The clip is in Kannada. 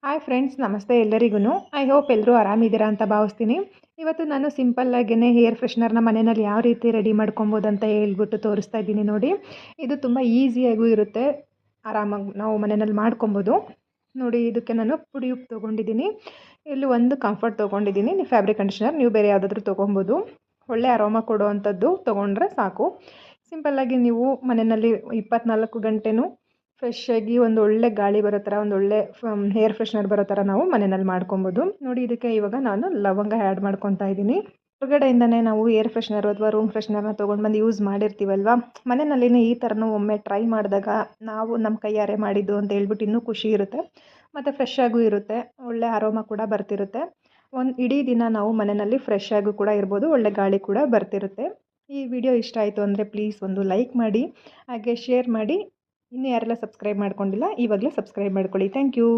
ಹಾಯ್ ಫ್ರೆಂಡ್ಸ್, ನಮಸ್ತೆ ಎಲ್ಲರಿಗೂ. ಐ ಹೋಪ್ ಎಲ್ಲರೂ ಆರಾಮಿದ್ದೀರಾ ಅಂತ ಭಾವಿಸ್ತೀನಿ. ಇವತ್ತು ನಾನು ಸಿಂಪಲ್ಲಾಗೇ ಹೇರ್ ಫ್ರೆಶ್ನರ್ನ ಮನೆಯಲ್ಲಿ ಯಾವ ರೀತಿ ರೆಡಿ ಮಾಡ್ಕೊಬೋದು ಅಂತ ಹೇಳ್ಬಿಟ್ಟು ತೋರಿಸ್ತಾ ಇದ್ದೀನಿ ನೋಡಿ. ಇದು ತುಂಬ ಈಸಿಯಾಗೂ ಇರುತ್ತೆ, ಆರಾಮಾಗಿ ನಾವು ಮನೆಯಲ್ಲಿ ಮಾಡ್ಕೊಬೋದು ನೋಡಿ. ಇದಕ್ಕೆ ನಾನು ಪುಡಿ ಉಪ್ಪು ತೊಗೊಂಡಿದ್ದೀನಿ, ಇಲ್ಲಿ ಒಂದು ಕಂಫರ್ಟ್ ತೊಗೊಂಡಿದ್ದೀನಿ. ಫ್ಯಾಬ್ರಿಕ್ ಕಂಡೀಷ್ನರ್ ನೀವು ಬೇರೆ ಯಾವುದಾದ್ರೂ ತೊಗೊಬೋದು. ಒಳ್ಳೆ ಅರೋಮಾ ಕೊಡುವಂಥದ್ದು ತೊಗೊಂಡ್ರೆ ಸಾಕು. ಸಿಂಪಲ್ಲಾಗಿ ನೀವು ಮನೆಯಲ್ಲಿ 24 ಗಂಟೆನೂ ಫ್ರೆಶ್ಶಾಗಿ ಒಂದು ಒಳ್ಳೆ ಗಾಳಿ ಬರೋ ಥರ, ಒಂದು ಒಳ್ಳೆ ಹೇರ್ ಫ್ರೆಶ್ನರ್ ಬರೋ ಥರ ನಾವು ಮನೆಯಲ್ಲಿ ಮಾಡ್ಕೊಬೋದು ನೋಡಿ. ಇದಕ್ಕೆ ಇವಾಗ ನಾನು ಲವಂಗ ಆ್ಯಡ್ ಮಾಡ್ಕೊತಾ ಇದ್ದೀನಿ. ಹೊರಗಡೆಯಿಂದನೇ ನಾವು ಏರ್ ಫ್ರೆಶ್ನರ್ ಅಥವಾ ರೂಮ್ ಫ್ರೆಶ್ನರ್ನ ತೊಗೊಂಡು ಬಂದು ಯೂಸ್ ಮಾಡಿರ್ತೀವಲ್ವ, ಮನೆಯಲ್ಲಿನೇ ಈ ಥರನೂ ಒಮ್ಮೆ ಟ್ರೈ ಮಾಡಿದಾಗ ನಾವು ನಮ್ಮ ಕೈಯಾರೆ ಮಾಡಿದ್ದು ಅಂತ ಹೇಳ್ಬಿಟ್ಟು ಇನ್ನೂ ಖುಷಿ ಇರುತ್ತೆ ಮತ್ತು ಫ್ರೆಶ್ಶಾಗೂ ಇರುತ್ತೆ, ಒಳ್ಳೆ ಅರೋಮಾ ಕೂಡ ಬರ್ತಿರುತ್ತೆ. ಒಂದು ಇಡೀ ದಿನ ನಾವು ಮನೆಯಲ್ಲಿ ಫ್ರೆಶ್ಶಾಗೂ ಕೂಡ ಇರ್ಬೋದು, ಒಳ್ಳೆ ಗಾಳಿ ಕೂಡ ಬರ್ತಿರುತ್ತೆ. ಈ ವಿಡಿಯೋ ಇಷ್ಟ ಆಯಿತು ಅಂದರೆ ಪ್ಲೀಸ್ ಒಂದು ಲೈಕ್ ಮಾಡಿ, ಹಾಗೆ ಶೇರ್ ಮಾಡಿ. ಇನ್ನೂ ಯಾರೆಲ್ಲ ಸಬ್ಸ್ಕ್ರೈಬ್ ಮಾಡ್ಕೊಂಡಿಲ್ಲ ಇವಾಗಲೇ ಸಬ್ಸ್ಕ್ರೈಬ್ ಮಾಡ್ಕೊಳ್ಳಿ. Thank you.